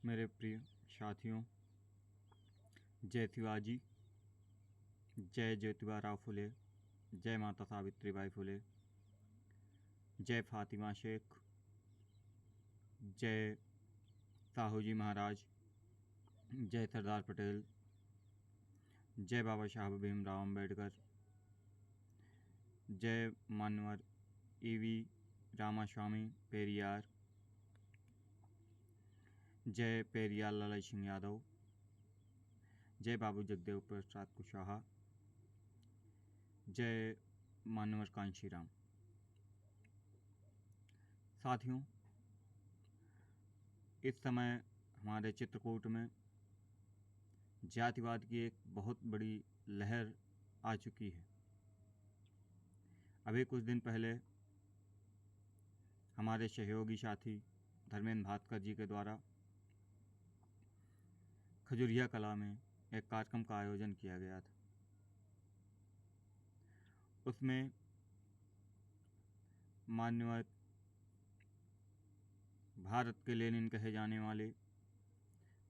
मेरे प्रिय साथियों, जय शिवाजी, जय ज्योतिबा फुले, जय माता सावित्रीबाई फुले, जय फातिमा शेख, जय साहूजी महाराज, जय सरदार पटेल, जय बाबा साहब भीमराव अम्बेडकर, जय मानवर ईवी रामास्वामी पेरियार, जय पेरियार लाल सिंह यादव, जय बाबू जगदेव प्रसाद कुशवाहा, जय मानवर कांशीराम। साथियों, इस समय हमारे चित्रकूट में जातिवाद की एक बहुत बड़ी लहर आ चुकी है। अभी कुछ दिन पहले हमारे सहयोगी साथी धर्मेंद्र भास्कर जी के द्वारा खजुरिया कला में एक कार्यक्रम का आयोजन किया गया था। उसमें मान्यवर भारत के लेनिन कहे जाने वाले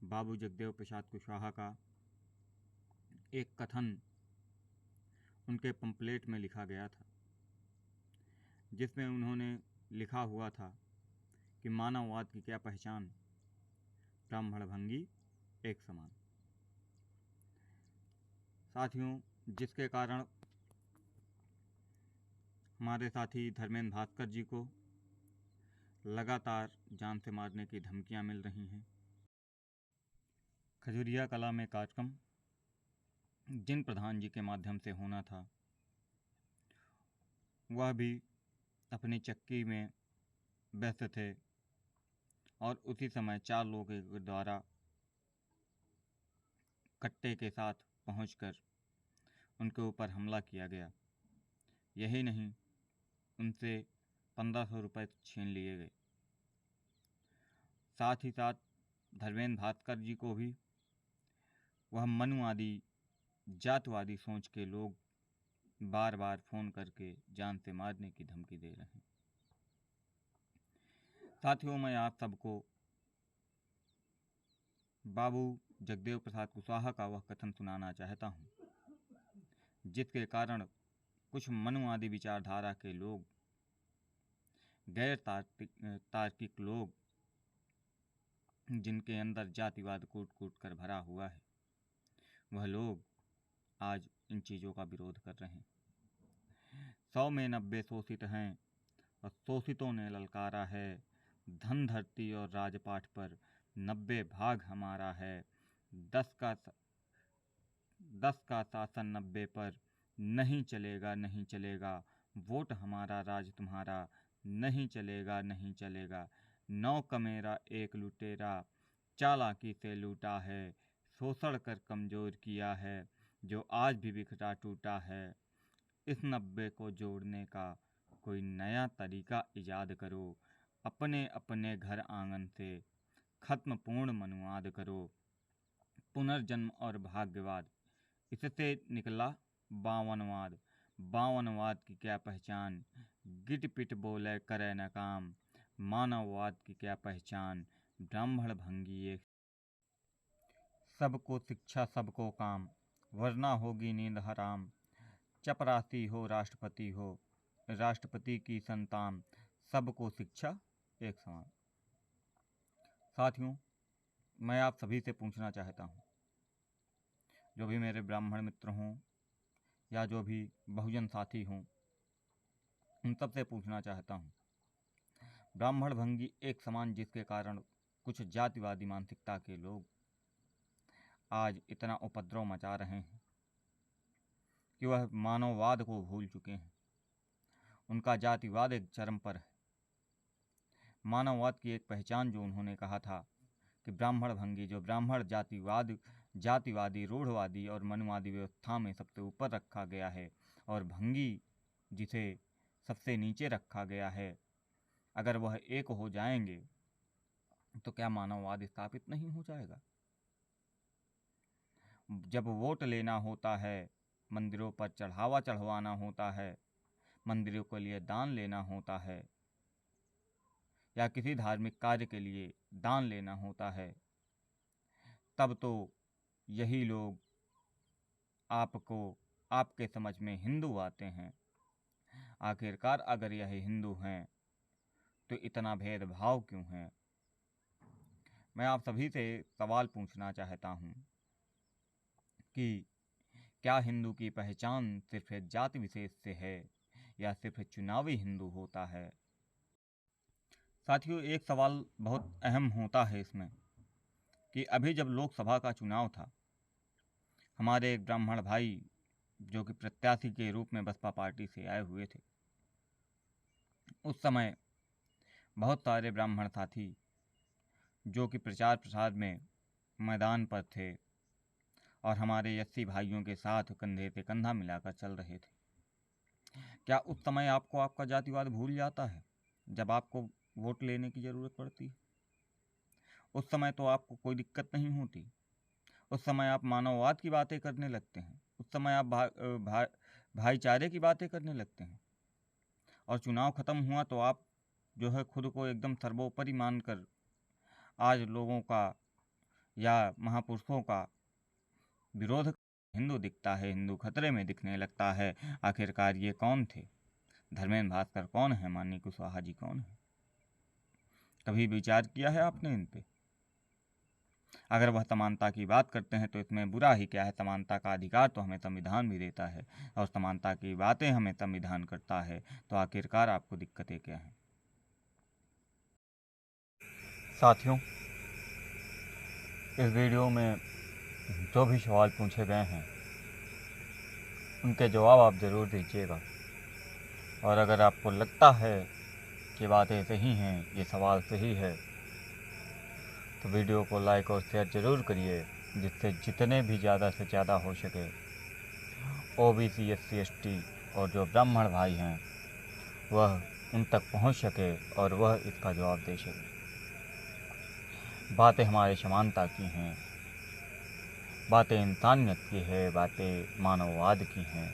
बाबू जगदेव प्रसाद कुशवाहा का एक कथन उनके पंपलेट में लिखा गया था, जिसमें उन्होंने लिखा हुआ था कि मानववाद की क्या पहचान, ब्राह्मण भंगी एक समान। साथियों, जिसके कारण हमारे साथी धर्मेंद्र भास्कर जी को लगातार जान से मारने की धमकियां मिल रही हैं। खजुरिया कला में कार्यक्रम जिन प्रधान जी के माध्यम से होना था, वह भी अपनी चक्की में व्यस्त थे और उसी समय 4 लोगों के द्वारा कट्टे के साथ पहुंचकर उनके ऊपर हमला किया गया। यही नहीं, उनसे 1500 रुपये छीन लिए गए। साथ ही साथ धर्मेंद्र भास्कर जी को भी वह मनुवादी जातवादी सोच के लोग बार बार फ़ोन करके जान से मारने की धमकी दे रहे हैं। साथियों, मैं आप सबको बाबू जगदेव प्रसाद कुशवाहा का वह कथन सुनाना चाहता हूँ, जिसके कारण कुछ मनुवादी विचारधारा के लोग, गैर तार्किक लोग, जिनके अंदर जातिवाद कूट कूट कर भरा हुआ है, वह लोग आज इन चीज़ों का विरोध कर रहे हैं। 100 में 90 शोषित हैं और शोषितों ने ललकारा है, धन धरती और राजपाट पर 90 भाग हमारा है, 10 का शासन 90 पर, नहीं चलेगा नहीं चलेगा, वोट हमारा राज तुम्हारा, नहीं चलेगा नहीं चलेगा, 9 कमेरा 1 लुटेरा, चालाकी से लूटा है, शोषण कर कमज़ोर किया है, जो आज भी बिखरा टूटा है। इस 90 को जोड़ने का कोई नया तरीका ईजाद करो, अपने अपने घर आंगन से खत्म पूर्ण मनुवाद करो, पुनर्जन्म और भाग्यवाद, इससे निकला बावनवाद, बावनवाद की क्या पहचान, गिट पिट बोले करे न काम, मानववाद की क्या पहचान, ब्राह्मण भंगी एक। सबको शिक्षा सबको काम, वरना होगी नींद हराम, चपरासी हो राष्ट्रपति हो, राष्ट्रपति की संतान, सबको शिक्षा एक समान। साथियों, मैं आप सभी से पूछना चाहता हूँ, जो भी मेरे ब्राह्मण मित्र हों या जो भी बहुजन साथी हों, उन सब से पूछना चाहता हूँ, ब्राह्मण भंगी एक समान जिसके कारण कुछ जातिवादी मानसिकता के लोग आज इतना उपद्रव मचा रहे हैं कि वह मानववाद को भूल चुके हैं। उनका जातिवाद एक चरम पर है। मानववाद की एक पहचान जो उन्होंने कहा था कि ब्राह्मण भंगी, जो ब्राह्मण जातिवादी, रूढ़वादी और मनुवादी व्यवस्था में सबसे ऊपर रखा गया है, और भंगी जिसे सबसे नीचे रखा गया है, अगर वह एक हो जाएंगे तो क्या मानववाद स्थापित नहीं हो जाएगा? जब वोट लेना होता है, मंदिरों पर चढ़ावा चढ़वाना होता है, मंदिरों के लिए दान लेना होता है, या किसी धार्मिक कार्य के लिए दान लेना होता है, तब तो यही लोग आपको आपके समझ में हिंदू आते हैं। आखिरकार अगर यह हिंदू हैं तो इतना भेदभाव क्यों है? मैं आप सभी से सवाल पूछना चाहता हूँ कि क्या हिंदू की पहचान सिर्फ जाति विशेष से है या सिर्फ चुनावी हिंदू होता है? साथियों, एक सवाल बहुत अहम होता है इसमें कि अभी जब लोकसभा का चुनाव था, हमारे एक ब्राह्मण भाई जो कि प्रत्याशी के रूप में बसपा पार्टी से आए हुए थे, उस समय बहुत सारे ब्राह्मण साथी जो कि प्रचार प्रसार में मैदान पर थे और हमारे एससी भाइयों के साथ कंधे से कंधा मिलाकर चल रहे थे। क्या उस समय आपको आपका जातिवाद भूल जाता है जब आपको वोट लेने की ज़रूरत पड़ती है? उस समय तो आपको कोई दिक्कत नहीं होती। उस समय आप मानववाद की बातें करने लगते हैं। उस समय आप भाईचारे की बातें करने लगते हैं। और चुनाव ख़त्म हुआ तो आप जो है खुद को एकदम सर्वोपरि मानकर आज लोगों का या महापुरुषों का विरोध। हिंदू दिखता है, हिंदू खतरे में दिखने लगता है। आखिरकार ये कौन थे? धर्मेंद्र भास्कर कौन है? माननीय कुशवाहा जी कौन है? कभी विचार किया है आपने इन पे? अगर वह समानता की बात करते हैं तो इसमें बुरा ही क्या है? समानता का अधिकार तो हमें संविधान भी देता है और समानता की बातें हमें संविधान करता है, तो आखिरकार आपको दिक्कतें क्या हैं? साथियों, इस वीडियो में जो भी सवाल पूछे गए हैं उनके जवाब आप ज़रूर दीजिएगा। और अगर आपको लगता है कि बातें सही हैं, ये सवाल सही है, तो वीडियो को लाइक और शेयर ज़रूर करिए, जिससे जितने भी ज़्यादा से ज़्यादा हो सके ओबीसी, एससी, एसटी और जो ब्राह्मण भाई हैं वह उन तक पहुंच सके और वह इसका जवाब दे सके। बातें हमारे समानता की हैं, बातें इंसानियत की है, बातें मानववाद की हैं।